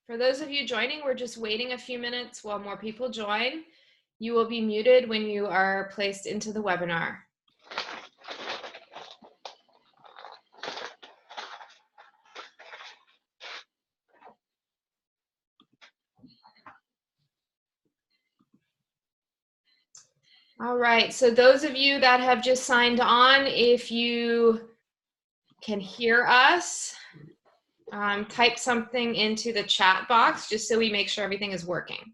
For those of you joining, we're just waiting a few minutes while more people join. You will be muted when you are placed into the webinar. All right, so those of you that have just signed on, if you can hear us, type something into the chat box just so we make sure everything is working.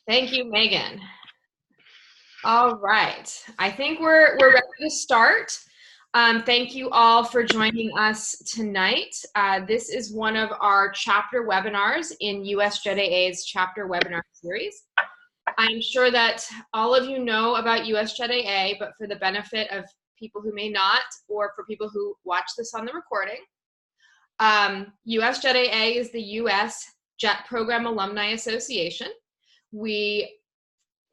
Thank you, Megan. All right, I think we're ready to start. Thank you all for joining us tonight. This is one of our chapter webinars in USJETAA's chapter webinar series. I'm sure that all of you know about USJETAA, but for the benefit of people who may not, or for people who watch this on the recording, USJETAA is the U.S. JET Program Alumni Association.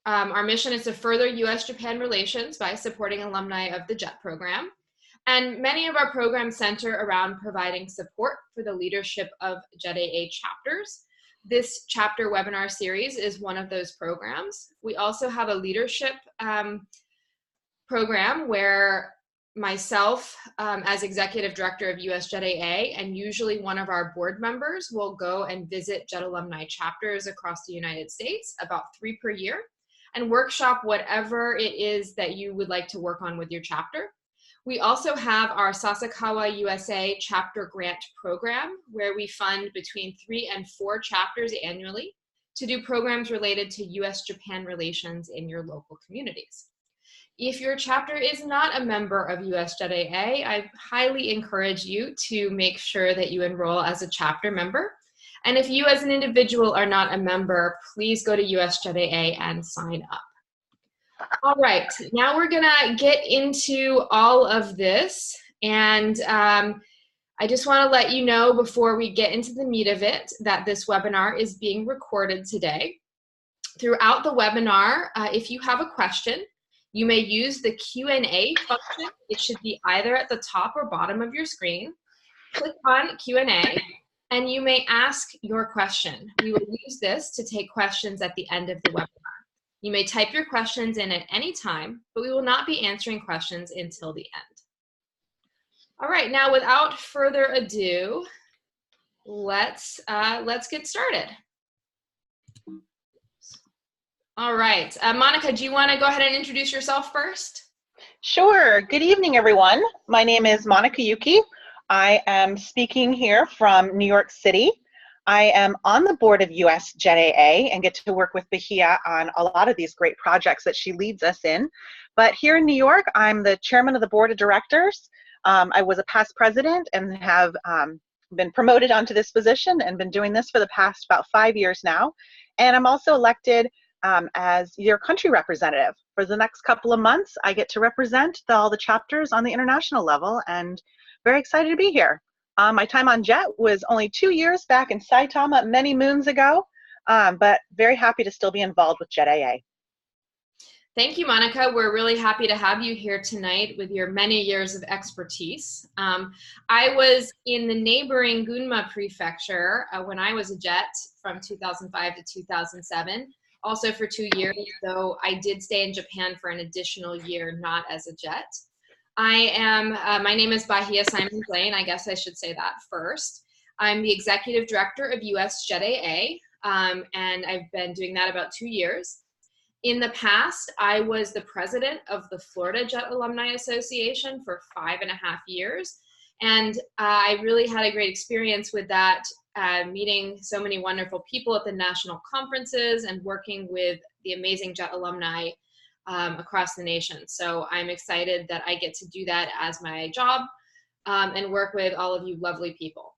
Our mission is to further U.S.-Japan relations by supporting alumni of the JET program. And many of our programs center around providing support for the leadership of JETAA chapters. This chapter webinar series is one of those programs. We also have a leadership program where myself, as Executive Director of USJETAA, and usually one of our board members will go and visit JET alumni chapters across the United States, about 3 per year, and workshop whatever it is that you would like to work on with your chapter. We also have our Sasakawa USA Chapter Grant Program, where we fund between 3 and 4 chapters annually to do programs related to US-Japan relations in your local communities. If your chapter is not a member of USJETAA, I highly encourage you to make sure that you enroll as a chapter member. And if you as an individual are not a member, please go to USJETAA and sign up. All right, now we're gonna get into all of this, and I just want to let you know before we get into the meat of it that this webinar is being recorded today. Throughout the webinar, if you have a question, you may use the Q&A function. It should be either at the top or bottom of your screen. Click on Q&A, and you may ask your question. We will use this to take questions at the end of the webinar. You may type your questions in at any time, but we will not be answering questions until the end. All right, now without further ado, let's get started. All right, Monica, do you want to go ahead and introduce yourself first? Sure. Good evening, everyone. My name is Monica Yuki. I am speaking here from New York City. I am on the board of USJETAA and get to work with Bahia on a lot of these great projects that she leads us in. But here in New York, I'm the chairman of the board of directors. I was a past president and have been promoted onto this position and been doing this for the past about 5 years now. And I'm also elected as your country representative. For the next couple of months, I get to represent all the chapters on the international level, and very excited to be here. My time on JET was only 2 years back in Saitama many moons ago, but very happy to still be involved with JETAA. Thank you, Monica. We're really happy to have you here tonight with your many years of expertise. I was in the neighboring Gunma prefecture when I was a JET from 2005 to 2007, also for 2 years, though I did stay in Japan for an additional year, not as a JET. My name is Bahia Simons-Lane. I guess I should say that first. I'm the Executive Director of USJETAA, and I've been doing that about 2 years. In the past, I was the president of the Florida JET Alumni Association for 5.5 years, and I really had a great experience with that, meeting so many wonderful people at the national conferences and working with the amazing JET alumni across the nation. So I'm excited that I get to do that as my job and work with all of you lovely people.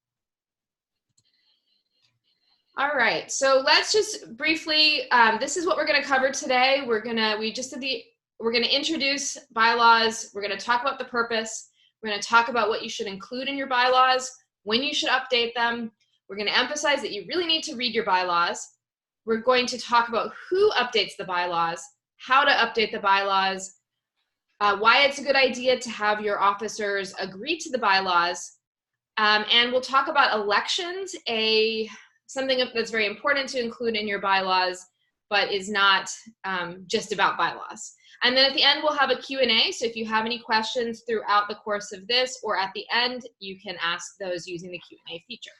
All right, so let's just briefly, this is what we're gonna cover today. We're gonna introduce bylaws. We're gonna talk about the purpose. We're gonna talk about what you should include in your bylaws, when you should update them. We're gonna emphasize that you really need to read your bylaws. We're going to talk about who updates the bylaws, how to update the bylaws, why it's a good idea to have your officers agree to the bylaws, And we'll talk about elections, something that's very important to include in your bylaws, but is not just about bylaws. And then at the end, we'll have a Q&A. So if you have any questions throughout the course of this or at the end, you can ask those using the Q&A feature.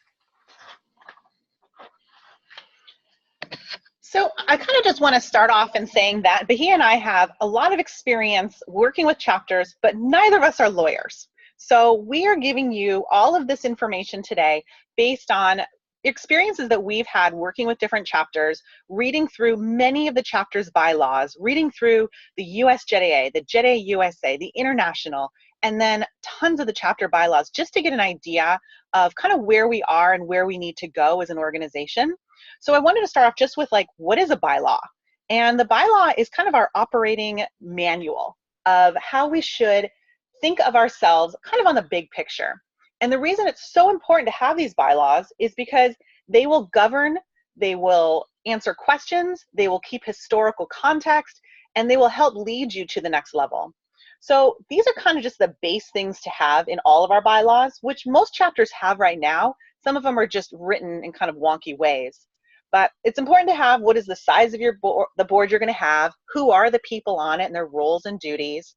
So I kind of just want to start off in saying that Bahia and I have a lot of experience working with chapters, but neither of us are lawyers. So we are giving you all of this information today based on experiences that we've had working with different chapters, reading through many of the chapters' bylaws, reading through the USJETAA, the JETAA USA, the international, and then tons of the chapter bylaws, just to get an idea of kind of where we are and where we need to go as an organization. So I wanted to start off just with like, what is a bylaw? And the bylaw is kind of our operating manual of how we should think of ourselves kind of on the big picture. And the reason it's so important to have these bylaws is because they will govern, they will answer questions, they will keep historical context, and they will help lead you to the next level. So these are kind of just the base things to have in all of our bylaws, which most chapters have right now. Some of them are just written in kind of wonky ways. But it's important to have what is the size of your the board you're going to have, who are the people on it and their roles and duties,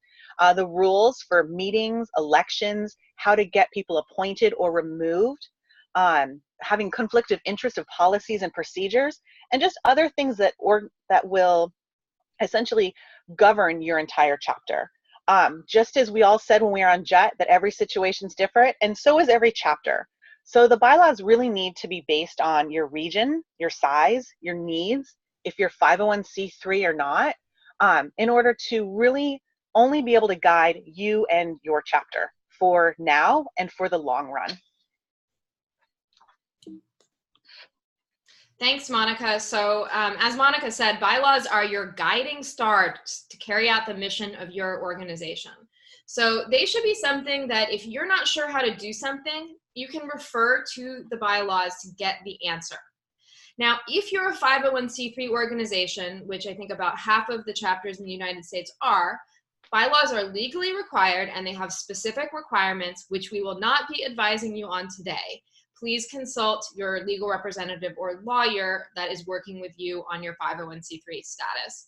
the rules for meetings, elections, how to get people appointed or removed, having conflict of interest of policies and procedures, and just other things that will essentially govern your entire chapter. Just as we all said when we were on JET, that every situation is different, and so is every chapter. So the bylaws really need to be based on your region, your size, your needs, if you're 501c3 or not, in order to really only be able to guide you and your chapter for now and for the long run. Thanks, Monica. So as Monica said, bylaws are your guiding stars to carry out the mission of your organization. So they should be something that if you're not sure how to do something, you can refer to the bylaws to get the answer. Now, if you're a 501c3 organization, which I think about half of the chapters in the United States are, bylaws are legally required and they have specific requirements, which we will not be advising you on today. Please consult your legal representative or lawyer that is working with you on your 501c3 status.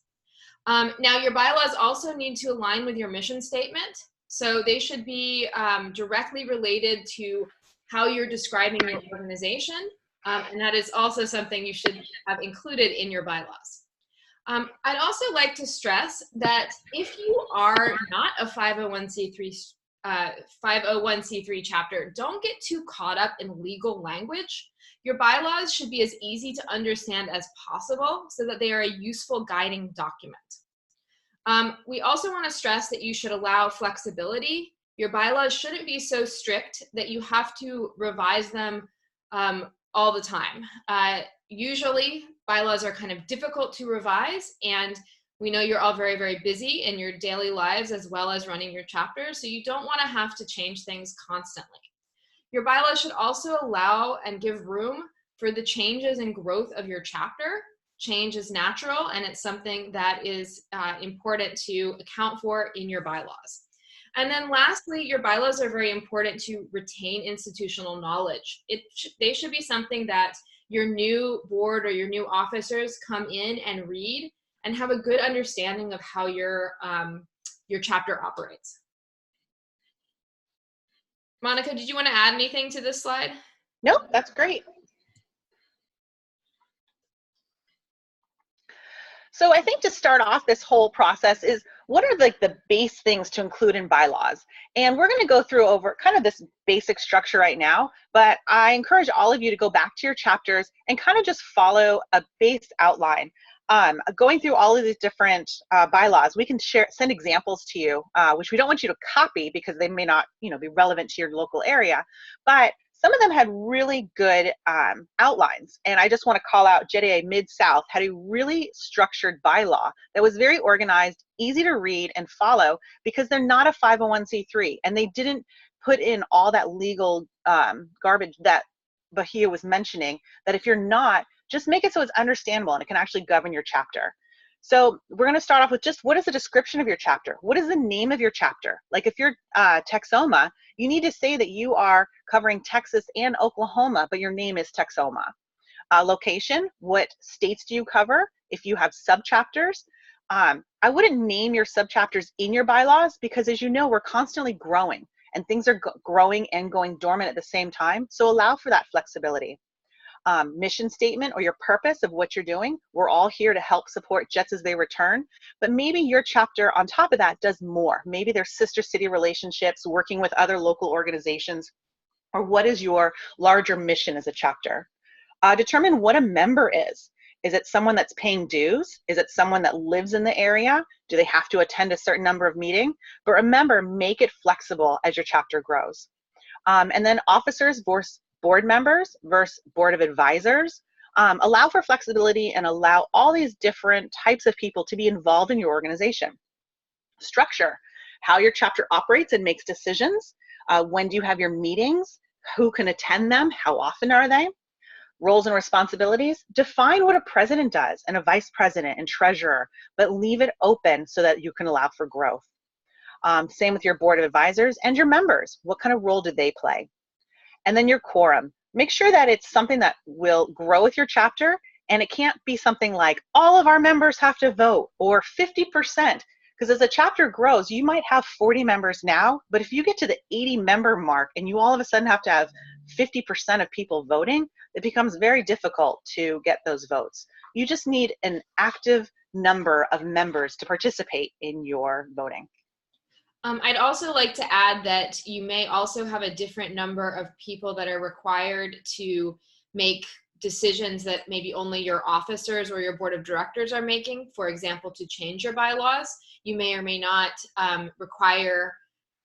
Now, your bylaws also need to align with your mission statement. So they should be directly related to how you're describing your organization. And that is also something you should have included in your bylaws. I'd also like to stress that if you are not a 501c3 chapter, don't get too caught up in legal language. Your bylaws should be as easy to understand as possible so that they are a useful guiding document. We also want to stress that you should allow flexibility. Your bylaws shouldn't be so strict that you have to revise them all the time. Usually, bylaws are kind of difficult to revise, and we know you're all very, very busy in your daily lives as well as running your chapters, so you don't want to have to change things constantly. Your bylaws should also allow and give room for the changes and growth of your chapter. Change is natural, and it's something that is important to account for in your bylaws. And then lastly, your bylaws are very important to retain institutional knowledge. They should be something that your new board or your new officers come in and read and have a good understanding of how your chapter operates. Monica, did you want to add anything to this slide? Nope, that's great. So I think to start off this whole process is, what are like the base things to include in bylaws? And we're going to go through over kind of this basic structure right now, but I encourage all of you to go back to your chapters and kind of just follow a base outline. Going through all of these different bylaws, we can send examples to you, which we don't want you to copy because they may not, be relevant to your local area, but some of them had really good outlines. And I just want to call out JETAA Mid-South had a really structured bylaw that was very organized, easy to read and follow, because they're not a 501c3 and they didn't put in all that legal garbage that Bahia was mentioning, that if you're not, just make it so it's understandable and it can actually govern your chapter. So we're going to start off with just what is the description of your chapter? What is the name of your chapter? Like if you're Texoma, you need to say that you are covering Texas and Oklahoma, but your name is Texoma. Location, what states do you cover? If you have subchapters, I wouldn't name your subchapters in your bylaws because, as you know, we're constantly growing and things are growing and going dormant at the same time. So allow for that flexibility. Mission statement or your purpose of what you're doing. We're all here to help support Jets as they return, but maybe your chapter on top of that does more. Maybe there's sister city relationships, working with other local organizations, or what is your larger mission as a chapter? Determine what a member is. Is it someone that's paying dues? Is it someone that lives in the area? Do they have to attend a certain number of meetings? But remember, make it flexible as your chapter grows. And then officers versus board members versus board of advisors. Allow for flexibility and allow all these different types of people to be involved in your organization. Structure, how your chapter operates and makes decisions. When do you have your meetings? Who can attend them? How often are they? Roles and responsibilities, define what a president does and a vice president and treasurer, but leave it open so that you can allow for growth. Same with your board of advisors and your members. What kind of role do they play? And then your quorum. Make sure that it's something that will grow with your chapter, and it can't be something like all of our members have to vote or 50%. Because as a chapter grows, you might have 40 members now, but if you get to the 80 member mark and you all of a sudden have to have 50% of people voting, it becomes very difficult to get those votes. You just need an active number of members to participate in your voting. I'd also like to add that you may also have a different number of people that are required to make decisions that maybe only your officers or your board of directors are making. For example, to change your bylaws, you may or may not require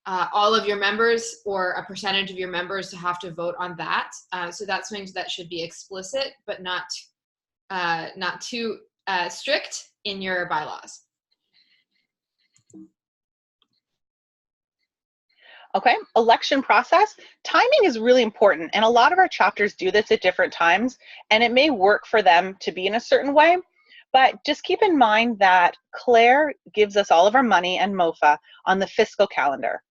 all of your members or a percentage of your members to have to vote on that. So that's something that should be explicit, but not too strict in your bylaws. Okay, election process. Timing is really important, and a lot of our chapters do this at different times, and it may work for them to be in a certain way, but just keep in mind that Claire gives us all of our money and MOFA on the fiscal calendar.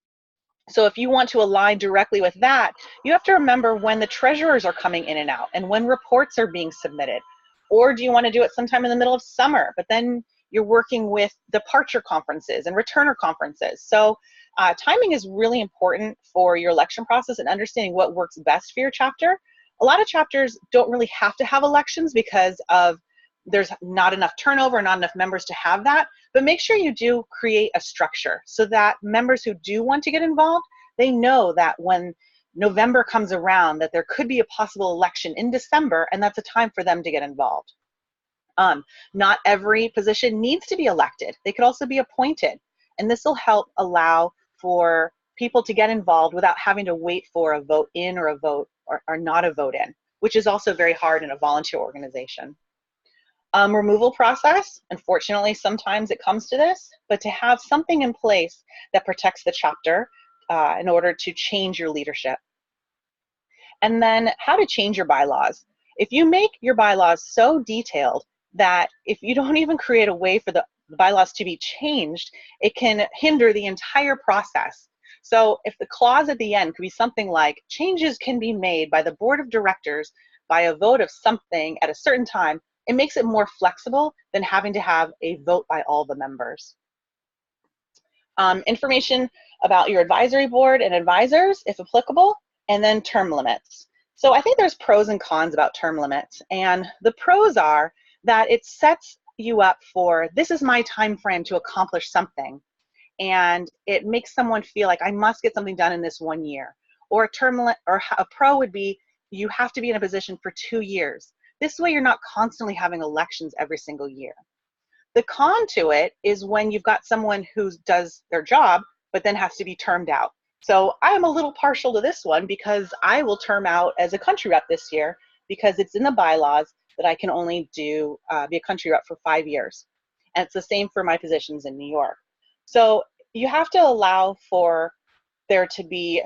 So if you want to align directly with that, you have to remember when the treasurers are coming in and out and when reports are being submitted. Or do you want to do it sometime in the middle of summer, but then you're working with departure conferences and returner conferences. So timing is really important for your election process and understanding what works best for your chapter. A lot of chapters don't really have to have elections because of there's not enough turnover, not enough members to have that, but make sure you do create a structure so that members who do want to get involved, they know that when November comes around that there could be a possible election in December, and that's a time for them to get involved. Not every position needs to be elected. They could also be appointed, and this will help allow for people to get involved without having to wait for a vote in or a vote or not a vote in, which is also very hard in a volunteer organization. Removal process, unfortunately, sometimes it comes to this, but to have something in place that protects the chapter in order to change your leadership. And then how to change your bylaws. If you make your bylaws so detailed that if you don't even create a way for the bylaws to be changed, it can hinder the entire process. So if the clause at the end could be something like, changes can be made by the board of directors by a vote of something at a certain time, it makes it more flexible than having to have a vote by all the members. Information about your advisory board and advisors, if applicable, and then term limits. So I think there's pros and cons about term limits, and the pros are that it sets you up for, this is my time frame to accomplish something, and it makes someone feel like I must get something done in this 1 year. Or a term limit, or a pro would be you have to be in a position for 2 years. This way you're not constantly having elections every single year. The con to it is when you've got someone who does their job but then has to be termed out. So I'm a little partial to this one because I will term out as a country rep this year because it's in the bylaws that I can only be a country rep for 5 years. And it's the same for my positions in New York. So you have to allow for there to be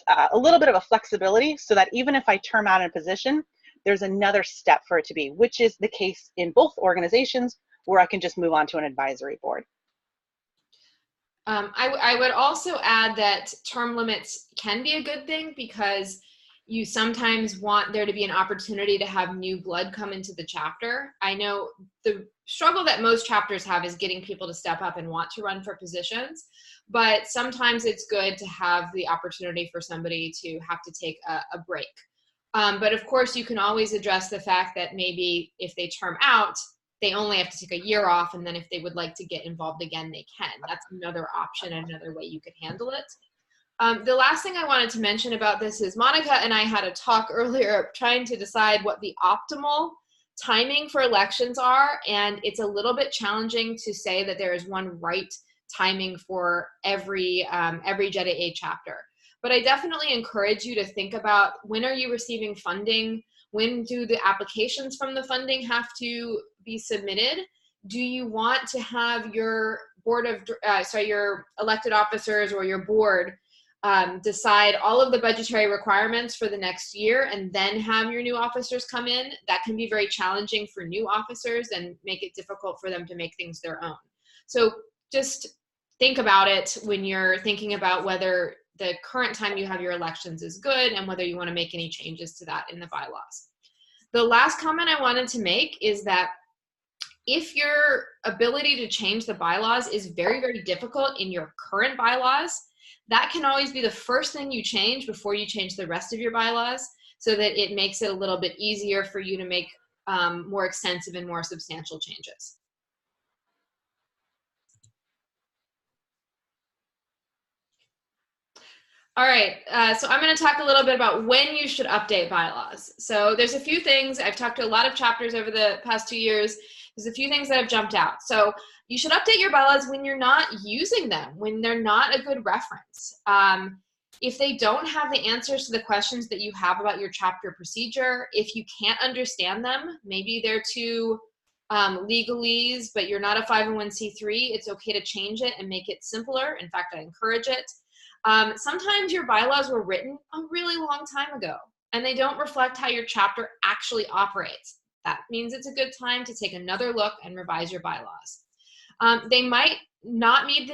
a little bit of a flexibility so that even if I term out in a position, there's another step for it to be, which is the case in both organizations or I can just move on to an advisory board. I would also add that term limits can be a good thing because you sometimes want there to be an opportunity to have new blood come into the chapter. I know the struggle that most chapters have is getting people to step up and want to run for positions, but sometimes it's good to have the opportunity for somebody to have to take a break. But of course, you can always address the fact that maybe if they term out, they only have to take a year off, and then if they would like to get involved again, they can. That's another option, another way you could handle it. The last thing I wanted to mention about this is Monica and I had a talk earlier trying to decide what the optimal timing for elections are, and it's a little bit challenging to say that there is one right timing for every JETAA chapter. But I definitely encourage you to think about, when are you receiving funding? When do the applications from the funding have to be submitted? Do you want to have your your elected officers or your board decide all of the budgetary requirements for the next year and then have your new officers come in? That can be very challenging for new officers and make it difficult for them to make things their own. So just think about it when you're thinking about whether the current time you have your elections is good and whether you want to make any changes to that in the bylaws. The last comment I wanted to make is that if your ability to change the bylaws is very, very difficult in your current bylaws, that can always be the first thing you change before you change the rest of your bylaws, so that it makes it a little bit easier for you to make more extensive and more substantial changes. All right, so I'm going to talk a little bit about when you should update bylaws. So there's a few things. I've talked to a lot of chapters over the past 2 years. There's a few things that have jumped out. So you should update your bylaws when you're not using them, when they're not a good reference. If they don't have the answers to the questions that you have about your chapter procedure, if you can't understand them, maybe they're too legalese, but you're not a 501c3, it's okay to change it and make it simpler. In fact, I encourage it. Sometimes your bylaws were written a really long time ago and they don't reflect how your chapter actually operates. That means it's a good time to take another look and revise your bylaws. They might not meet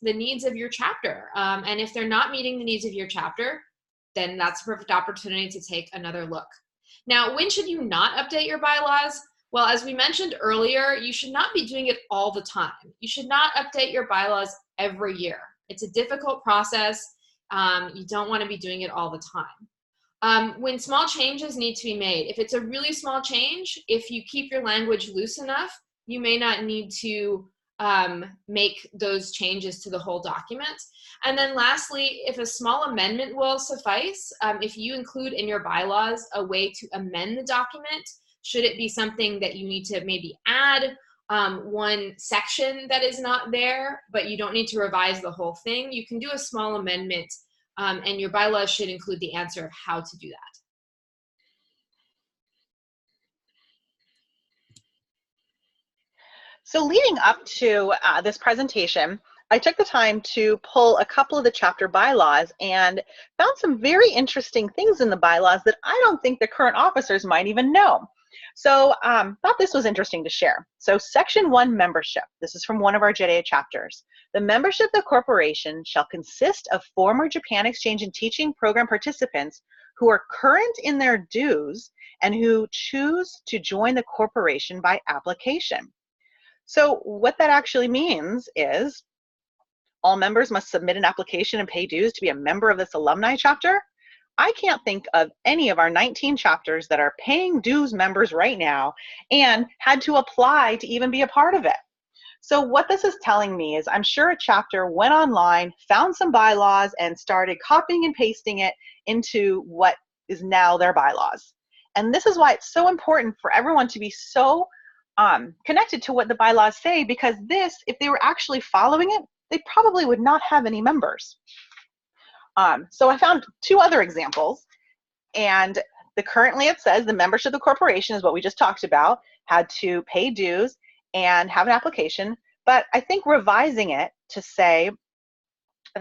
the needs of your chapter. And if they're not meeting the needs of your chapter, then that's a perfect opportunity to take another look. Now, when should you not update your bylaws? Well, as we mentioned earlier, you should not be doing it all the time. You should not update your bylaws every year. It's a difficult process. You don't want to be doing it all the time. When small changes need to be made, if it's a really small change, if you keep your language loose enough, you may not need to make those changes to the whole document. And then lastly, if a small amendment will suffice, if you include in your bylaws a way to amend the document, should it be something that you need to maybe add one section that is not there, but you don't need to revise the whole thing, you can do a small amendment, and your bylaws should include the answer of how to do that. So leading up to this presentation, I took the time to pull a couple of the chapter bylaws and found some very interesting things in the bylaws that I don't think the current officers might even know. So thought this was interesting to share. So Section 1, membership. This is from one of our JETAA chapters. The membership of the corporation shall consist of former Japan Exchange and Teaching Program participants who are current in their dues and who choose to join the corporation by application. So what that actually means is all members must submit an application and pay dues to be a member of this alumni chapter. I can't think of any of our 19 chapters that are paying dues members right now and had to apply to even be a part of it. So what this is telling me is I'm sure a chapter went online, found some bylaws, and started copying and pasting it into what is now their bylaws. And this is why it's so important for everyone to be so connected to what the bylaws say, because this, if they were actually following it, they probably would not have any members. So I found two other examples, and currently it says the membership of the corporation is what we just talked about, had to pay dues and have an application, but I think revising it to say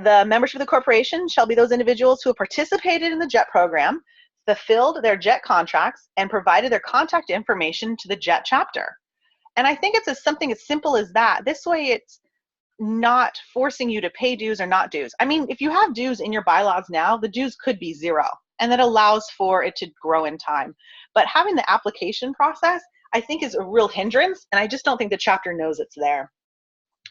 the membership of the corporation shall be those individuals who have participated in the JET program, fulfilled their JET contracts, and provided their contact information to the JET chapter. And I think it's something as simple as that. This way it's not forcing you to pay dues or not dues. I mean, if you have dues in your bylaws now, the dues could be 0, and that allows for it to grow in time. But having the application process, I think, is a real hindrance, and I just don't think the chapter knows it's there.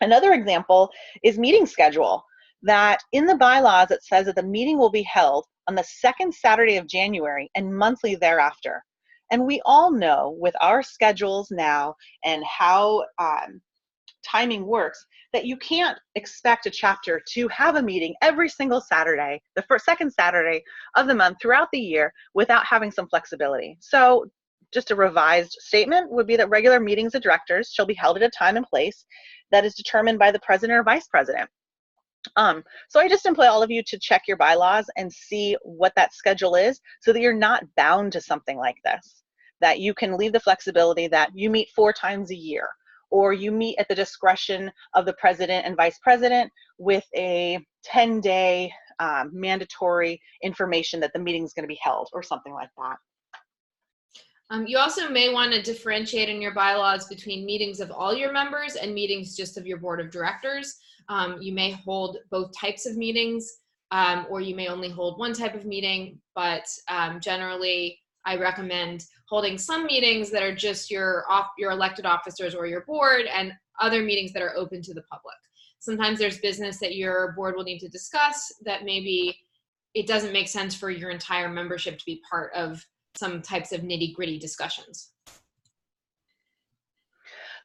Another example is meeting schedule. That in the bylaws, it says that the meeting will be held on the 2nd Saturday of January and monthly thereafter. And we all know with our schedules now and how timing works, that you can't expect a chapter to have a meeting every single Saturday, the second Saturday of the month throughout the year, without having some flexibility. So just a revised statement would be that regular meetings of directors shall be held at a time and place that is determined by the president or vice president. So I just employ all of you to check your bylaws and see what that schedule is, so that you're not bound to something like this, that you can leave the flexibility that you meet 4 times a year, or you meet at the discretion of the president and vice president with a 10-day mandatory information that the meeting is going to be held, or something like that. You also may want to differentiate in your bylaws between meetings of all your members and meetings just of your board of directors. You may hold both types of meetings, or you may only hold one type of meeting, but generally I recommend holding some meetings that are just your elected officers or your board, and other meetings that are open to the public. Sometimes there's business that your board will need to discuss that maybe it doesn't make sense for your entire membership to be part of some types of nitty-gritty discussions.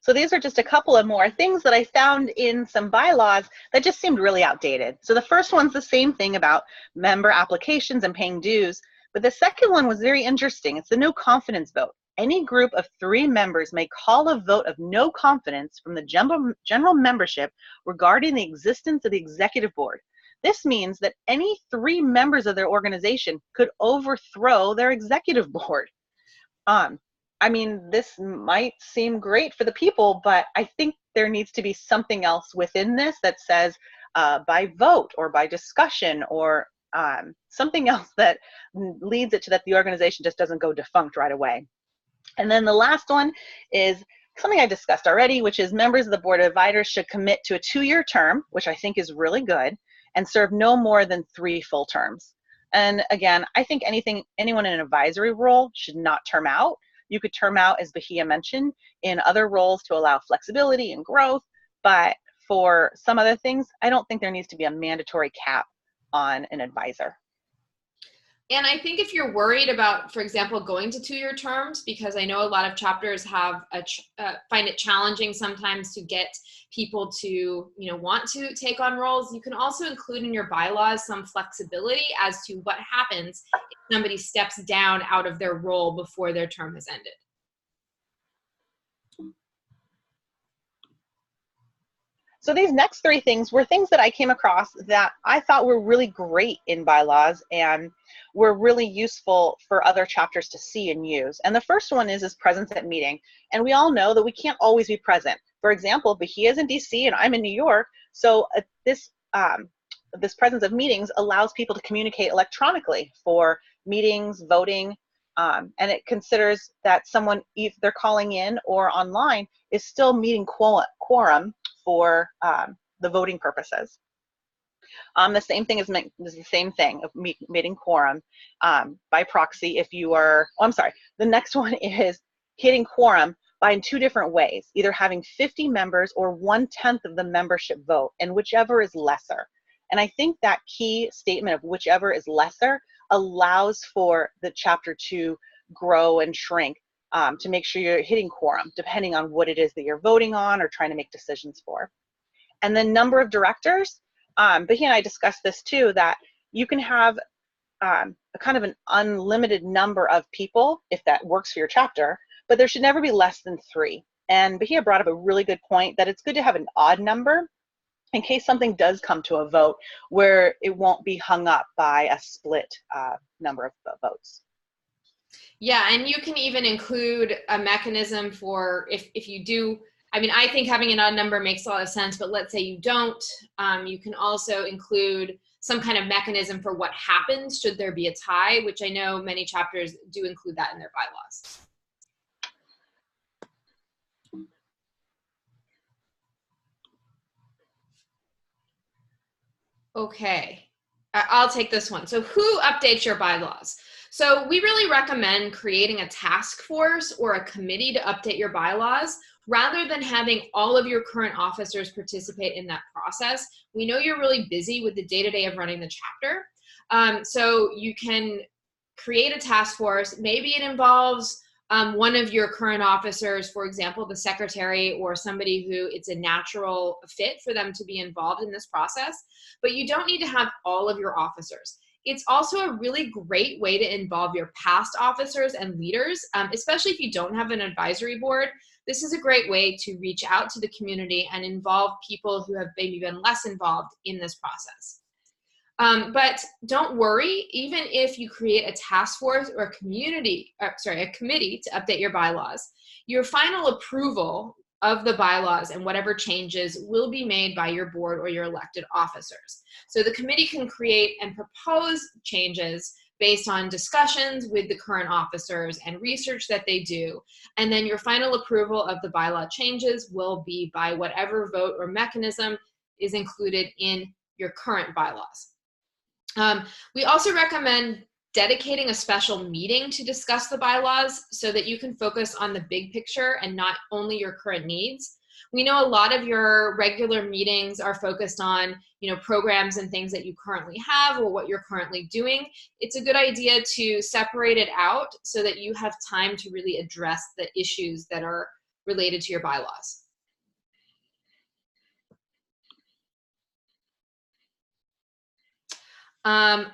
So these are just a couple of more things that I found in some bylaws that just seemed really outdated. So the first one's the same thing about member applications and paying dues, but the second one was very interesting. It's the no confidence vote. Any group of 3 members may call a vote of no confidence from the general membership regarding the existence of the executive board. This means that any 3 members of their organization could overthrow their executive board. I mean, this might seem great for the people, but I think there needs to be something else within this that says by vote or by discussion, or something else that leads it to that the organization just doesn't go defunct right away. And then the last one is something I discussed already, which is members of the board of advisors should commit to a 2-year term, which I think is really good, and serve no more than 3 full terms. And again, I think anyone in an advisory role should not term out. You could term out, as Bahia mentioned, in other roles to allow flexibility and growth, but for some other things, I don't think there needs to be a mandatory cap on an advisor. And I think if you're worried about, for example, going to 2-year terms, because I know a lot of chapters have find it challenging sometimes to get people to want to take on roles, you can also include in your bylaws some flexibility as to what happens if somebody steps down out of their role before their term has ended. So these next 3 things were things that I came across that I thought were really great in bylaws and were really useful for other chapters to see and use. And the first one is presence at meeting. And we all know that we can't always be present. For example, Bahia is in DC and I'm in New York. So this presence of meetings allows people to communicate electronically for meetings, voting, and it considers that someone, if they're calling in or online, is still meeting quorum for the voting purposes. The same thing is the same thing of meeting quorum by proxy if you are, the next one is hitting quorum by in 2 different ways, either having 50 members or 1/10 of the membership vote, and whichever is lesser. And I think that key statement of whichever is lesser allows for the chapter to grow and shrink to make sure you're hitting quorum, depending on what it is that you're voting on or trying to make decisions for. And then number of directors, Bahia and I discussed this too, that you can have a kind of an unlimited number of people if that works for your chapter, but there should never be less than 3. And Bahia brought up a really good point that it's good to have an odd number in case something does come to a vote where it won't be hung up by a split number of votes. Yeah, and you can even include a mechanism for if you do, I mean, I think having an odd number makes a lot of sense, but let's say you don't, you can also include some kind of mechanism for what happens should there be a tie, which I know many chapters do include that in their bylaws. Okay, I'll take this one. So who updates your bylaws? So we really recommend creating a task force or a committee to update your bylaws rather than having all of your current officers participate in that process. We know you're really busy with the day-to-day of running the chapter. So you can create a task force. Maybe it involves one of your current officers, for example, the secretary or somebody who it's a natural fit for them to be involved in this process, but you don't need to have all of your officers. It's also a really great way to involve your past officers and leaders, especially if you don't have an advisory board. This is a great way to reach out to the community and involve people who have maybe been less involved in this process. But don't worry, even if you create a task force or a committee to update your bylaws, your final approval of the bylaws and whatever changes will be made by your board or your elected officers. So the committee can create and propose changes based on discussions with the current officers and research that they do. And then your final approval of the bylaw changes will be by whatever vote or mechanism is included in your current bylaws. We also recommend dedicating a special meeting to discuss the bylaws so that you can focus on the big picture and not only your current needs. We know a lot of your regular meetings are focused on, programs and things that you currently have or what you're currently doing. It's a good idea to separate it out so that you have time to really address the issues that are related to your bylaws.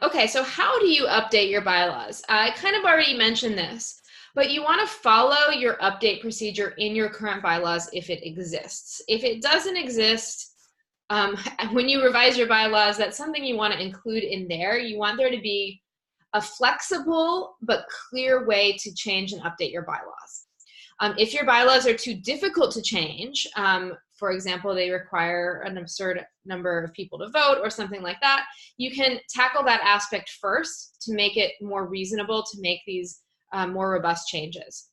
Okay, so how do you update your bylaws? I kind of already mentioned this, but you want to follow your update procedure in your current bylaws if it exists. If it doesn't exist, when you revise your bylaws, that's something you want to include in there. You want there to be a flexible but clear way to change and update your bylaws. If your bylaws are too difficult to change, for example, they require an absurd number of people to vote or something like that, you can tackle that aspect first to make it more reasonable to make these more robust changes.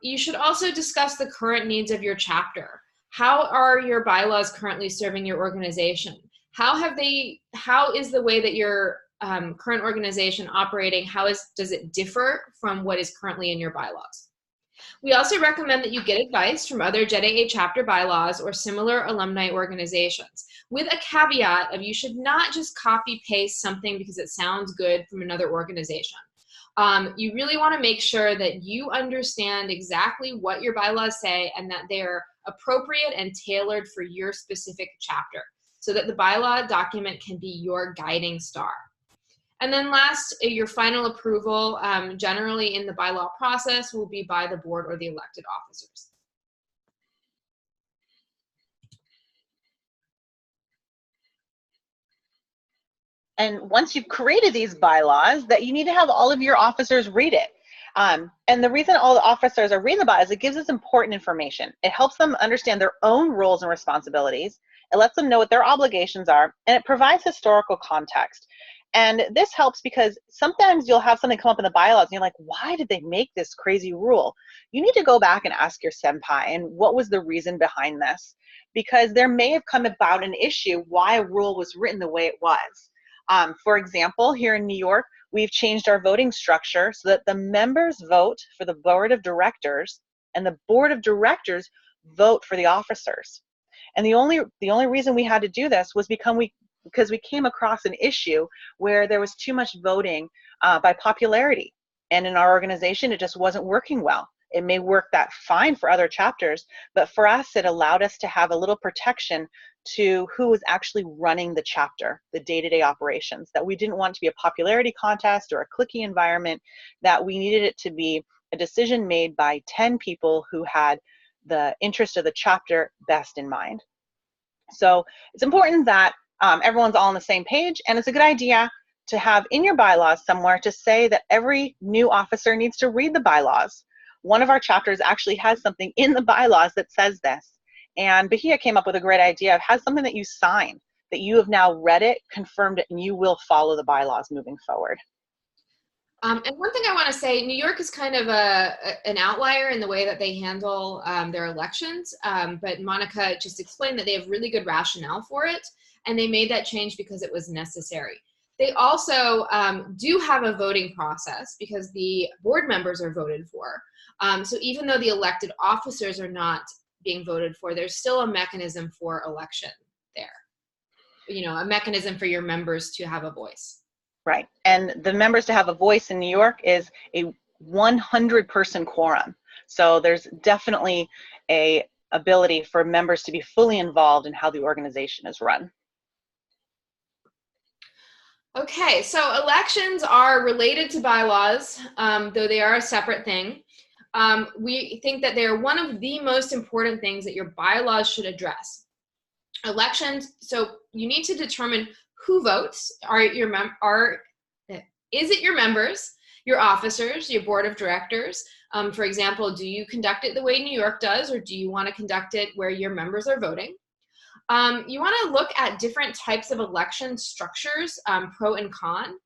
You should also discuss the current needs of your chapter. How are your bylaws currently serving your organization? How is the way that your current organization operating, does it differ from what is currently in your bylaws? We also recommend that you get advice from other JETAA chapter bylaws or similar alumni organizations, with a caveat of you should not just copy paste something because it sounds good from another organization. You really want to make sure that you understand exactly what your bylaws say and that they're appropriate and tailored for your specific chapter so that the bylaw document can be your guiding star. And then last, your final approval, generally in the bylaw process, will be by the board or the elected officers. And once you've created these bylaws, that you need to have all of your officers read it. And the reason all the officers are reading the bylaws, it gives us important information. It helps them understand their own roles and responsibilities. It lets them know what their obligations are, and it provides historical context. And this helps because sometimes you'll have something come up in the bylaws and you're like, why did they make this crazy rule? You need to go back and ask your senpai, and what was the reason behind this? Because there may have come about an issue why a rule was written the way it was. For example, here in New York, we've changed our voting structure so that the members vote for the board of directors and the board of directors vote for the officers. And the only reason we had to do this was because we came across an issue where there was too much voting by popularity. And in our organization, it just wasn't working well. It may work that fine for other chapters, but for us, it allowed us to have a little protection to who was actually running the chapter, the day-to-day operations, that we didn't want to be a popularity contest or a cliquey environment, that we needed it to be a decision made by 10 people who had the interest of the chapter best in mind. So it's important that everyone's all on the same page, and it's a good idea to have in your bylaws somewhere to say that every new officer needs to read the bylaws. One of our chapters actually has something in the bylaws that says this. And Bahia came up with a great idea of has something that you sign, that you have now read it, confirmed it, and you will follow the bylaws moving forward. And one thing I want to say, New York is kind of an outlier in the way that they handle their elections, but Monica just explained that they have really good rationale for it. and they made that change because it was necessary. They also do have a voting process because the board members are voted for. So even though the elected officers are not being voted for, there's still a mechanism for election there. You know, a mechanism for your members to have a voice. Right. And the members to have a voice in New York is a 100-person quorum. So there's definitely a ability for members to be fully involved in how the organization is run. Okay, so elections are related to bylaws, though they are a separate thing. We think that they are one of the most important things that your bylaws should address. Elections, so you need to determine who votes. Is it your members, your officers, your board of directors? For example, do you conduct it the way New York does, or do you want to conduct it where your members are voting? You want to look at different types of election structures, pro and con.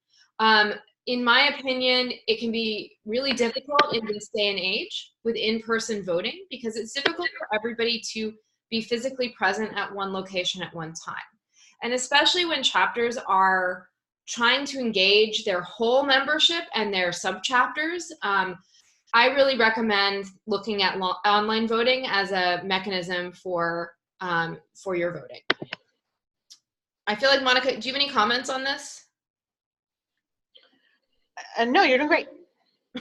In my opinion, it can be really difficult in this day and age with in-person voting because it's difficult for everybody to be physically present at one location at one time. And especially when chapters are trying to engage their whole membership and their sub-chapters, I really recommend looking at online voting as a mechanism for your voting. I feel like, Monica, do you have any comments on this? No, you're doing great.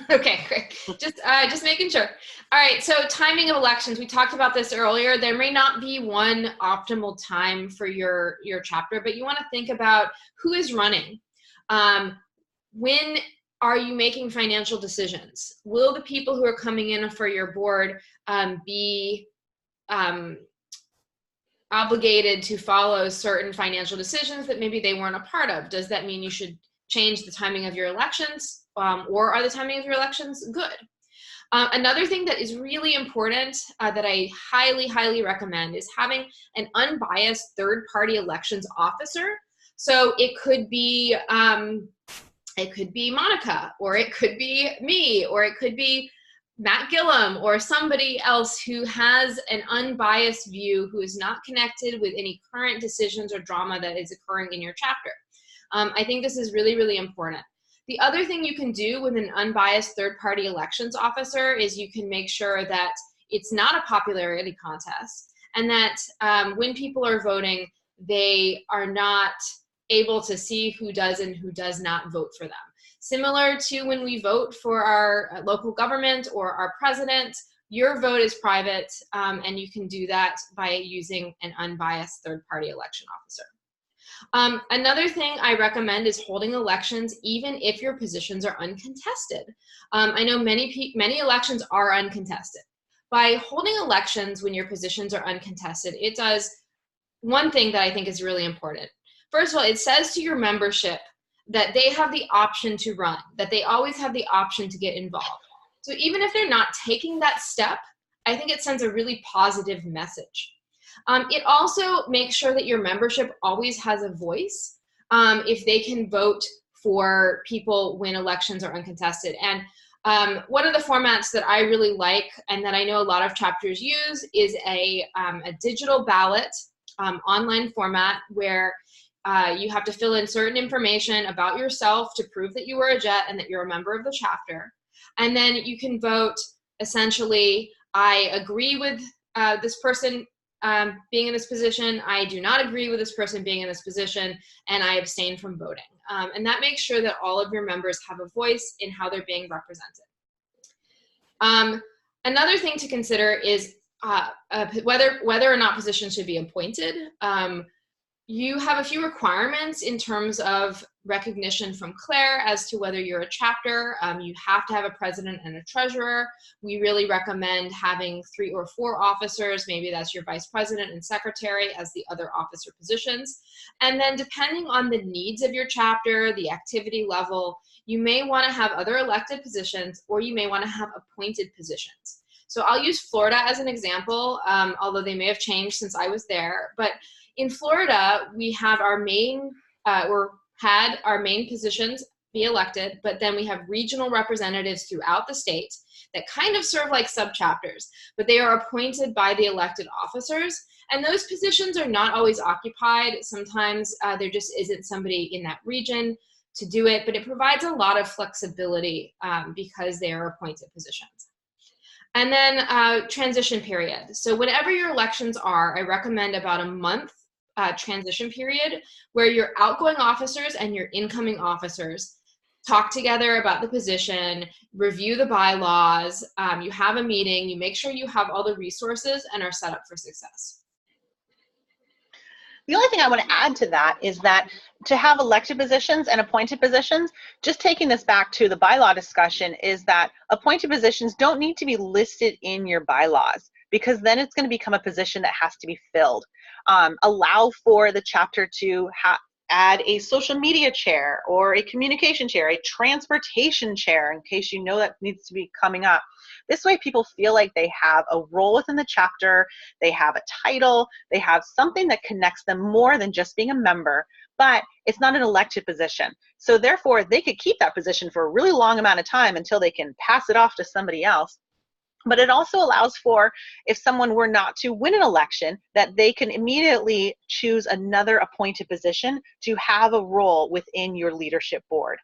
Okay, great. Just making sure. All right, so timing of elections. We talked about this earlier. There may not be one optimal time for your chapter, but you want to think about who is running. When are you making financial decisions? Will the people who are coming in for your board be obligated to follow certain financial decisions that maybe they weren't a part of? Does that mean you should change the timing of your elections, or are the timing of your elections good? Another thing that is really important that I highly, highly recommend is having an unbiased third-party elections officer. So it could be Monica, or it could be me, or it could be Matt Gillum, or somebody else who has an unbiased view, who is not connected with any current decisions or drama that is occurring in your chapter. I think this is really, really important. The other thing you can do with an unbiased third-party elections officer is you can make sure that it's not a popularity contest, and that when people are voting, they are not able to see who does and who does not vote for them. Similar to when we vote for our local government or our president, your vote is private, and you can do that by using an unbiased third-party election officer. Another thing I recommend is holding elections even if your positions are uncontested. I know many elections are uncontested. By holding elections when your positions are uncontested, it does one thing that I think is really important. First of all, it says to your membership that they have the option to run, that they always have the option to get involved. So even if they're not taking that step, I think it sends a really positive message. It also makes sure that your membership always has a voice if they can vote for people when elections are uncontested. And one of the formats that I really like and that I know a lot of chapters use is a digital ballot online format where you have to fill in certain information about yourself to prove that you are a JET and that you're a member of the chapter. And then you can vote essentially, I agree with this person being in this position, I do not agree with this person being in this position, and I abstain from voting. And that makes sure that all of your members have a voice in how they're being represented. Another thing to consider is whether or not positions should be appointed. You have a few requirements in terms of recognition from Claire as to whether you're a chapter. You have to have a president and a treasurer. We really recommend having 3 or 4 officers. Maybe that's your vice president and secretary as the other officer positions. And then depending on the needs of your chapter, the activity level, you may want to have other elected positions, or you may want to have appointed positions. So I'll use Florida as an example, although they may have changed since I was there. But in Florida, we have our main, had our main positions be elected, but then we have regional representatives throughout the state that kind of serve like subchapters, but they are appointed by the elected officers. And those positions are not always occupied. Sometimes there just isn't somebody in that region to do it, but it provides a lot of flexibility because they are appointed positions. And then transition period. So whenever your elections are, I recommend about a month transition period where your outgoing officers and your incoming officers talk together about the position, review the bylaws, you have a meeting, you make sure you have all the resources and are set up for success. The only thing I want to add to that is that to have elected positions and appointed positions, just taking this back to the bylaw discussion, is that appointed positions don't need to be listed in your bylaws, because then it's going to become a position that has to be filled. Allow for the chapter to add a social media chair or a communication chair, a transportation chair, in case you know that needs to be coming up. This way people feel like they have a role within the chapter, they have a title, they have something that connects them more than just being a member, but it's not an elected position. So therefore, they could keep that position for a really long amount of time until they can pass it off to somebody else. But it also allows for, if someone were not to win an election, that they can immediately choose another appointed position to have a role within your leadership board.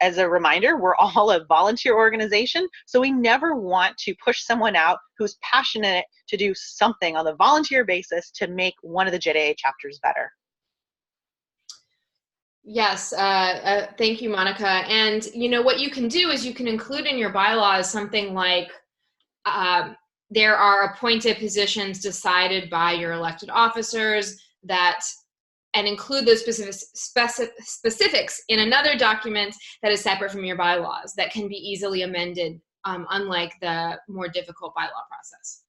As a reminder, we're all a volunteer organization, so we never want to push someone out who's passionate to do something on a volunteer basis to make one of the JETAA chapters better. Yes, thank you, Monica. And you know what you can do is you can include in your bylaws something like there are appointed positions decided by your elected officers and include those specifics in another document that is separate from your bylaws that can be easily amended, unlike the more difficult bylaw process.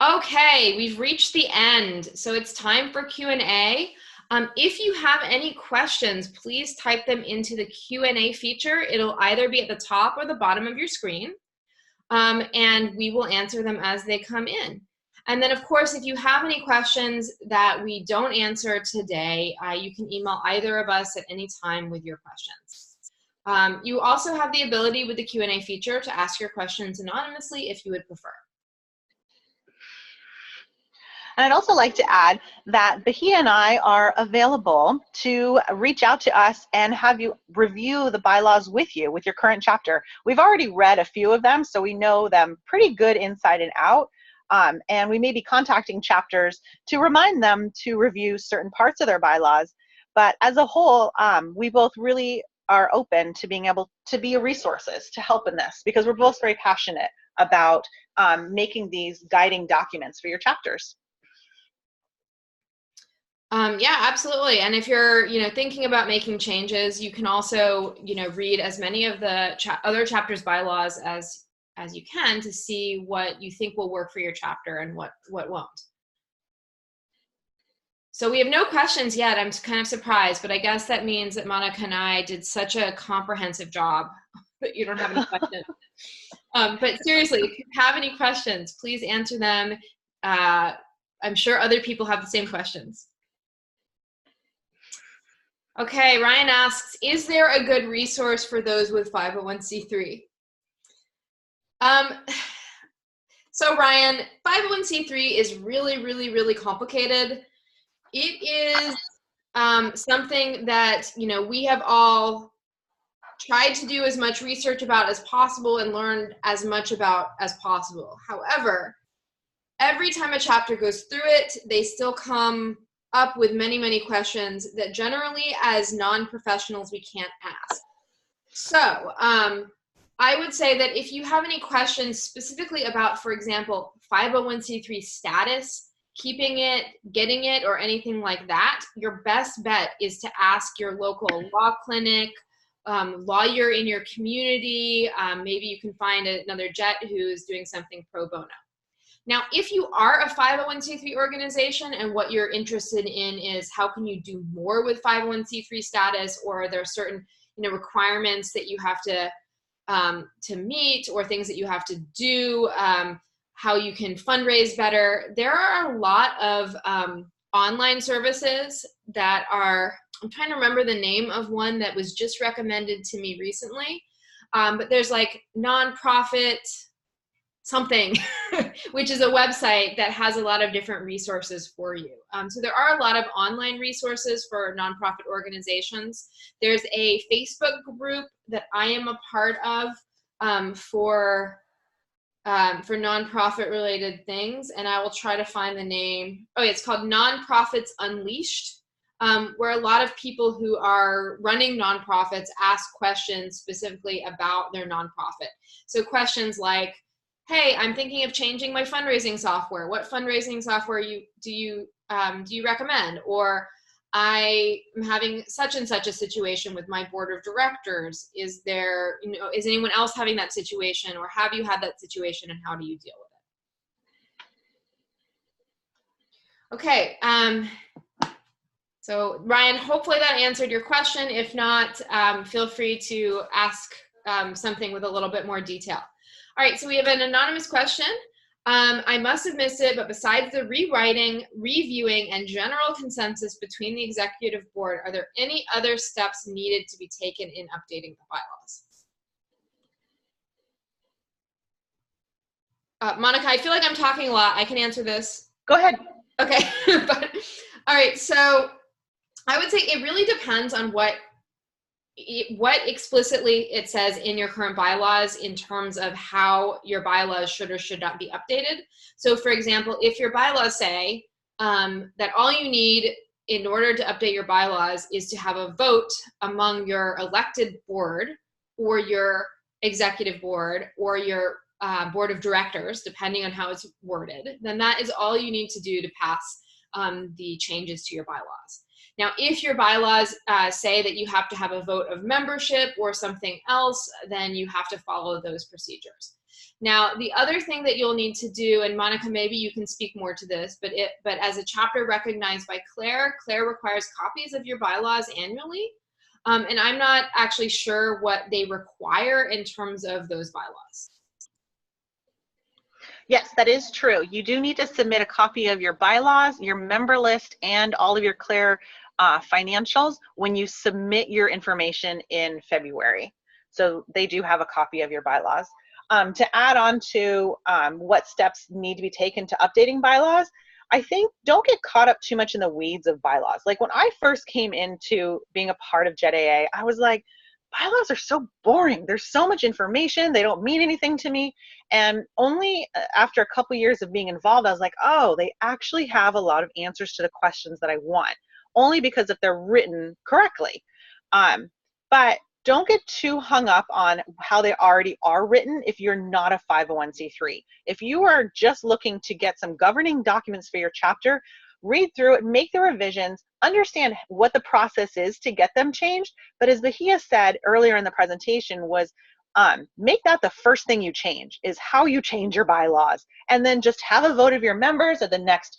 Okay, we've reached the end, so it's time for Q&A. If you have any questions, please type them into the Q&A feature. It'll either be at the top or the bottom of your screen, and we will answer them as they come in. And then, of course, if you have any questions that we don't answer today, you can email either of us at any time with your questions. You also have the ability with the Q&A feature to ask your questions anonymously if you would prefer. And I'd also like to add that Bahia and I are available to reach out to us and have you review the bylaws with you, with your current chapter. We've already read a few of them, so we know them pretty good inside and out. And we may be contacting chapters to remind them to review certain parts of their bylaws. But as a whole, we both really are open to being able to be resources to help in this, because we're both very passionate about making these guiding documents for your chapters. Yeah, absolutely. And if you're, thinking about making changes, you can also, read as many of the other chapters' bylaws as you can to see what you think will work for your chapter and what won't. So we have no questions yet. I'm kind of surprised, but I guess that means that Monica and I did such a comprehensive job that you don't have any questions. But seriously, if you have any questions, please answer them. I'm sure other people have the same questions. Okay, Ryan asks, is there a good resource for those with 501c3? So Ryan, 501c3 is really, really, really complicated. It is something that, we have all tried to do as much research about as possible and learned as much about as possible. However, every time a chapter goes through it, they still come up with many, many questions that generally as non-professionals we can't ask. So I would say that if you have any questions specifically about, for example, 501c3 status, keeping it, getting it, or anything like that, your best bet is to ask your local law clinic, lawyer in your community. Maybe you can find another JET who's doing something pro bono. Now, if you are a 501c3 organization and what you're interested in is how can you do more with 501c3 status, or are there certain requirements that you have to meet, or things that you have to do, how you can fundraise better, there are a lot of online services that are I'm trying to remember the name of one that was just recommended to me recently. But there's like nonprofit something, which is a website that has a lot of different resources for you. So there are a lot of online resources for nonprofit organizations. There's a Facebook group that I am a part of for nonprofit related things, and I will try to find the name. Oh, it's called Nonprofits Unleashed, where a lot of people who are running nonprofits ask questions specifically about their nonprofit. So questions like, hey, I'm thinking of changing my fundraising software. What fundraising software do you recommend? Or I am having such and such a situation with my board of directors. Is anyone else having that situation, or have you had that situation, and how do you deal with it? Okay. So Ryan, hopefully that answered your question. If not, feel free to ask something with a little bit more detail. All right, so we have an anonymous question. I must have missed it, but besides the rewriting, reviewing, and general consensus between the executive board, are there any other steps needed to be taken in updating the bylaws? Monica, I feel like I'm talking a lot. I can answer this. Go ahead. Okay, all right, so I would say it really depends on what explicitly it says in your current bylaws in terms of how your bylaws should or should not be updated. So for example, if your bylaws say that all you need in order to update your bylaws is to have a vote among your elected board or your executive board or your board of directors, depending on how it's worded, then that is all you need to do to pass the changes to your bylaws. Now, if your bylaws say that you have to have a vote of membership or something else, then you have to follow those procedures. Now, the other thing that you'll need to do, and Monica, maybe you can speak more to this, but as a chapter recognized by Claire requires copies of your bylaws annually. And I'm not actually sure what they require in terms of those bylaws. Yes, that is true. You do need to submit a copy of your bylaws, your member list, and all of your Claire financials when you submit your information in February. So they do have a copy of your bylaws. To add on to what steps need to be taken to updating bylaws, I think don't get caught up too much in the weeds of bylaws. Like when I first came into being a part of JETAA, I was like, bylaws are so boring. There's so much information. They don't mean anything to me. And only after a couple years of being involved, I was like, oh, they actually have a lot of answers to the questions that I want, only because if they're written correctly. But don't get too hung up on how they already are written if you're not a 501c3. If you are just looking to get some governing documents for your chapter, read through it, make the revisions, understand what the process is to get them changed. But as Bahia said earlier in the presentation was, make that the first thing you change, is how you change your bylaws. And then just have a vote of your members at the next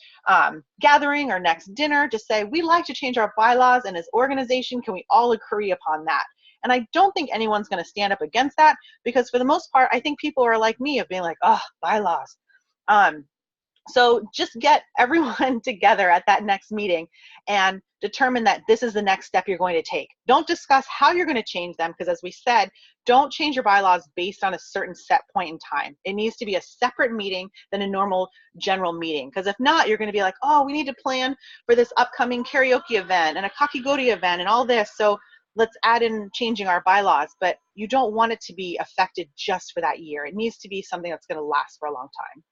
gathering or next dinner to say, we like to change our bylaws, and as organization, can we all agree upon that? And I don't think anyone's going to stand up against that, because for the most part, I think people are like me of being like, oh, bylaws. So just get everyone together at that next meeting and determine that this is the next step you're going to take. Don't discuss how you're going to change them, because as we said, don't change your bylaws based on a certain set point in time. It needs to be a separate meeting than a normal general meeting, because if not, you're going to be like, oh, we need to plan for this upcoming karaoke event and a kakigori event and all this. So let's add in changing our bylaws, but you don't want it to be affected just for that year. It needs to be something that's going to last for a long time.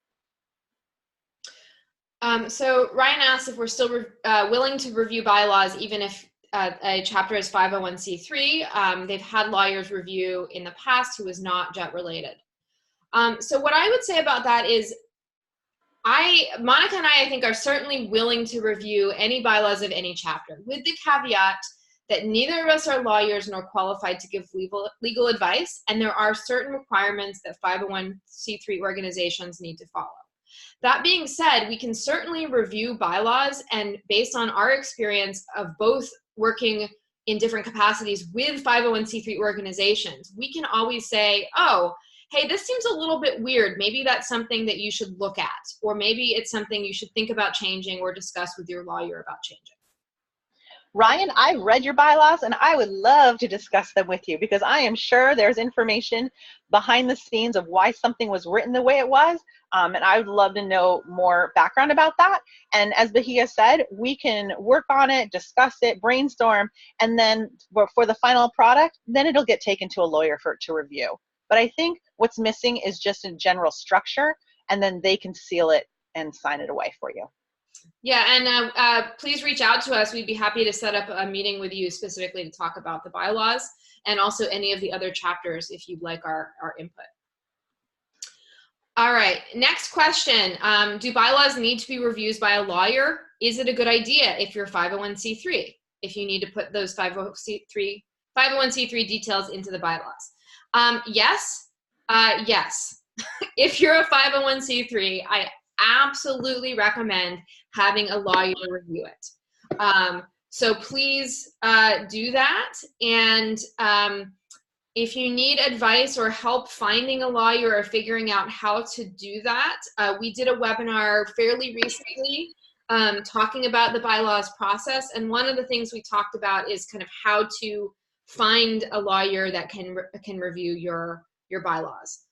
So Ryan asked if we're still willing to review bylaws even if a chapter is 501c3. They've had lawyers review in the past who was not JET related. So what I would say about that is Monica and I think, are certainly willing to review any bylaws of any chapter, with the caveat that neither of us are lawyers nor qualified to give legal advice, and there are certain requirements that 501c3 organizations need to follow. That being said, we can certainly review bylaws, and based on our experience of both working in different capacities with 501c3 organizations, we can always say, oh, hey, this seems a little bit weird. Maybe that's something that you should look at, or maybe it's something you should think about changing or discuss with your lawyer about changing. Ryan, I've read your bylaws and I would love to discuss them with you because I am sure there's information behind the scenes of why something was written the way it was. And I would love to know more background about that. And as Bahia said, we can work on it, discuss it, brainstorm, and then for the final product, then it'll get taken to a lawyer for it to review. But I think what's missing is just a general structure, and then they can seal it and sign it away for you. Yeah, and please reach out to us. We'd be happy to set up a meeting with you specifically to talk about the bylaws and also any of the other chapters if you'd like our input. All right, next question. Do bylaws need to be reviewed by a lawyer? Is it a good idea if you're 501c3? If you need to put those 501c3 details into the bylaws? Yes, yes. If you're a 501c3, I absolutely recommend having a lawyer review it. So please do that. And if you need advice or help finding a lawyer or figuring out how to do that, we did a webinar fairly recently talking about the bylaws process. And one of the things we talked about is kind of how to find a lawyer that can review your bylaws.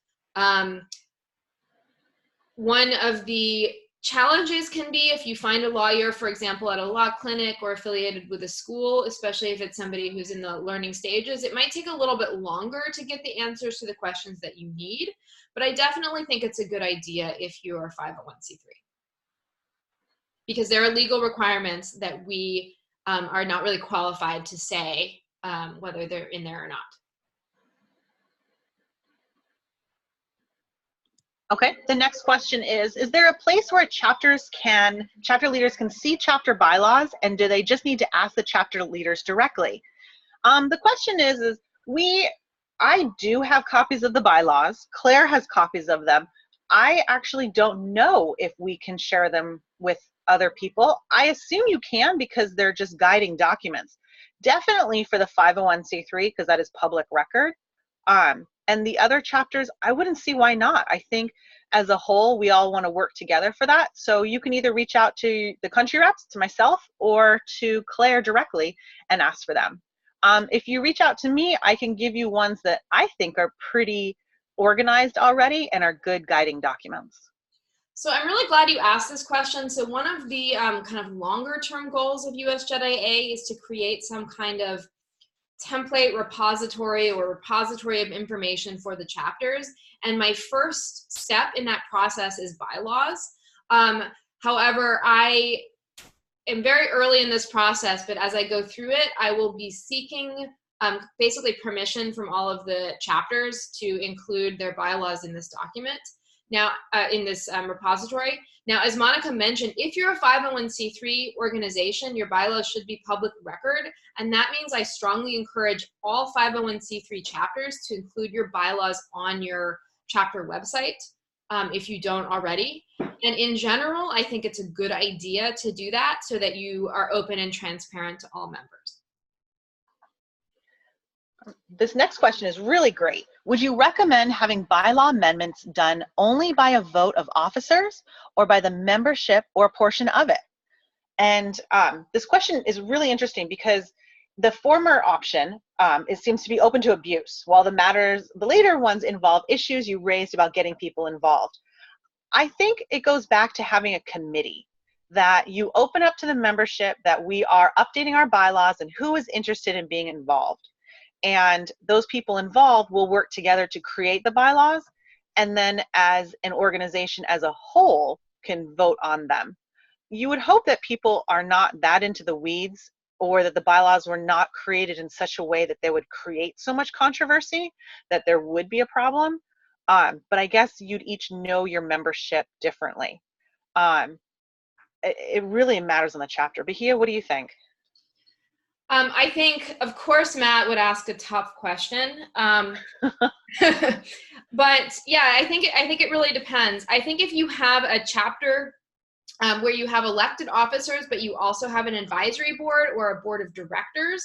One of the challenges can be if you find a lawyer, for example, at a law clinic or affiliated with a school, especially if it's somebody who's in the learning stages, it might take a little bit longer to get the answers to the questions that you need. But I definitely think it's a good idea if you are 501c3. Because there are legal requirements that we are not really qualified to say whether they're in there or not. Okay, the next question is there a place where chapter leaders can see chapter bylaws, and do they just need to ask the chapter leaders directly? The question is I do have copies of the bylaws. Claire has copies of them. I actually don't know if we can share them with other people. I assume you can because they're just guiding documents. Definitely for the 501c3 because that is public record. And the other chapters, I wouldn't see why not. I think as a whole, we all want to work together for that. So you can either reach out to the country reps, to myself, or to Claire directly and ask for them. If you reach out to me, I can give you ones that I think are pretty organized already and are good guiding documents. So I'm really glad you asked this question. So one of the kind of longer term goals of USJETAA is to create some kind of template repository or repository of information for the chapters. And my first step in that process is bylaws. However, I am very early in this process, but as I go through it, I will be seeking basically permission from all of the chapters to include their bylaws in this document. Now, in this repository. Now, as Monica mentioned, if you're a 501c3 organization, your bylaws should be public record. And that means I strongly encourage all 501c3 chapters to include your bylaws on your chapter website if you don't already. And in general, I think it's a good idea to do that so that you are open and transparent to all members. This next question is really great. Would you recommend having bylaw amendments done only by a vote of officers or by the membership or a portion of it? And this question is really interesting because the former option it seems to be open to abuse, while the later ones involve issues you raised about getting people involved. I think it goes back to having a committee that you open up to the membership that we are updating our bylaws and who is interested in being involved. And those people involved will work together to create the bylaws, and then as an organization as a whole can vote on them. You would hope that people are not that into the weeds, or that the bylaws were not created in such a way that they would create so much controversy that there would be a problem. But I guess you'd each know your membership differently. It really matters on the chapter. Bahia, what do you think? I think, of course, Matt would ask a tough question. But yeah, I think it really depends. I think if you have a chapter where you have elected officers, but you also have an advisory board or a board of directors,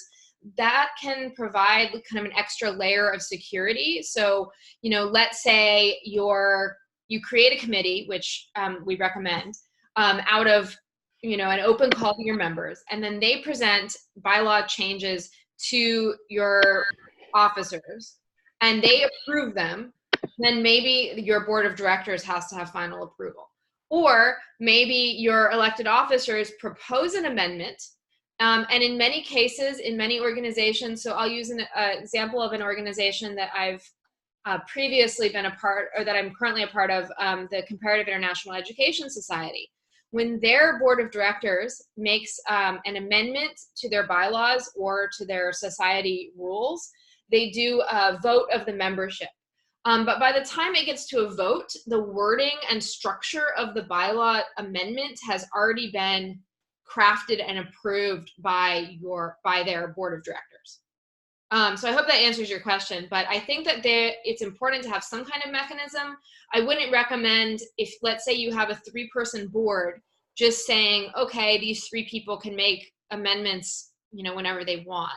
that can provide kind of an extra layer of security. So, you know, let's say you create a committee, which we recommend, out of you know, an open call to your members, and then they present bylaw changes to your officers and they approve them, then maybe your board of directors has to have final approval. Or maybe your elected officers propose an amendment. And in many cases, in many organizations, so I'll use an example of an organization that I've previously been a part, or that I'm currently a part of, the Comparative International Education Society. When their board of directors makes an amendment to their bylaws or to their society rules, they do a vote of the membership. But by the time it gets to a vote, the wording and structure of the bylaw amendment has already been crafted and approved by their board of directors. So I hope that answers your question, but I think that it's important to have some kind of mechanism. I wouldn't recommend, if let's say you have a 3-person board, just saying, okay, these 3 people can make amendments, you know, whenever they want.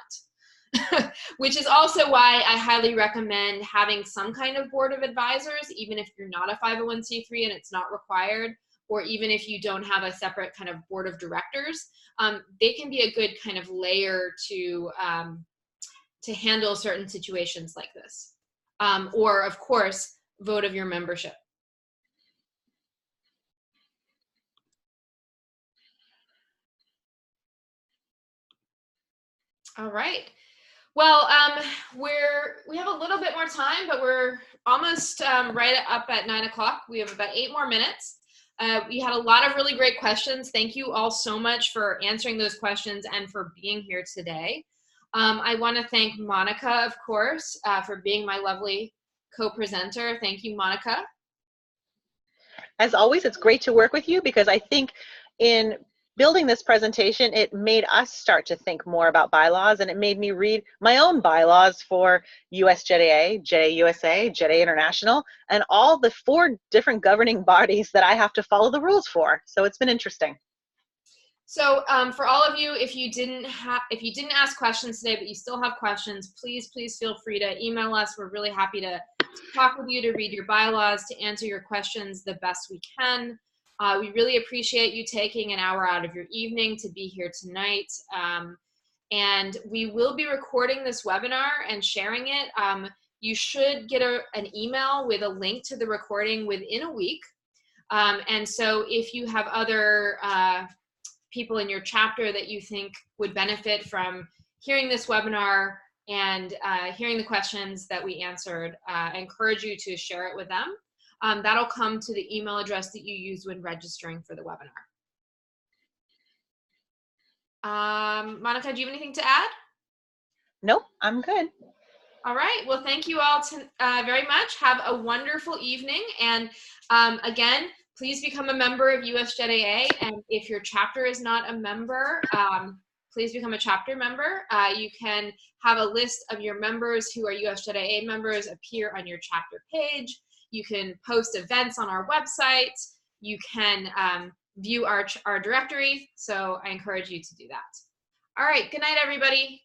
Which is also why I highly recommend having some kind of board of advisors, even if you're not a 501c3 and it's not required, or even if you don't have a separate kind of board of directors. They can be a good kind of layer to handle certain situations like this. Or, of course, vote of your membership. All right. Well, we have a little bit more time, but we're almost right up at 9 o'clock. We have about 8 more minutes. We had a lot of really great questions. Thank you all so much for answering those questions and for being here today. I want to thank Monica, of course, for being my lovely co-presenter. Thank you, Monica. As always, it's great to work with you, because I think in building this presentation, it made us start to think more about bylaws, and it made me read my own bylaws for USJETAA, JETAA USA, JETAA International, and all the 4 different governing bodies that I have to follow the rules for. So it's been interesting. So for all of you, if you didn't ask questions today, but you still have questions, please feel free to email us. We're really happy to talk with you, to read your bylaws, to answer your questions the best we can. We really appreciate you taking an hour out of your evening to be here tonight. And we will be recording this webinar and sharing it. You should get an email with a link to the recording within a week. And so if you have other people in your chapter that you think would benefit from hearing this webinar and hearing the questions that we answered, I encourage you to share it with them. That'll come to the email address that you used when registering for the webinar. Monica, do you have anything to add? Nope, I'm good. All right. Well, thank you all very much. Have a wonderful evening. And again, please become a member of USJETAA. And if your chapter is not a member, please become a chapter member. You can have a list of your members who are USJETAA members appear on your chapter page. You can post events on our website. You can view our directory. So I encourage you to do that. All right. Good night, everybody.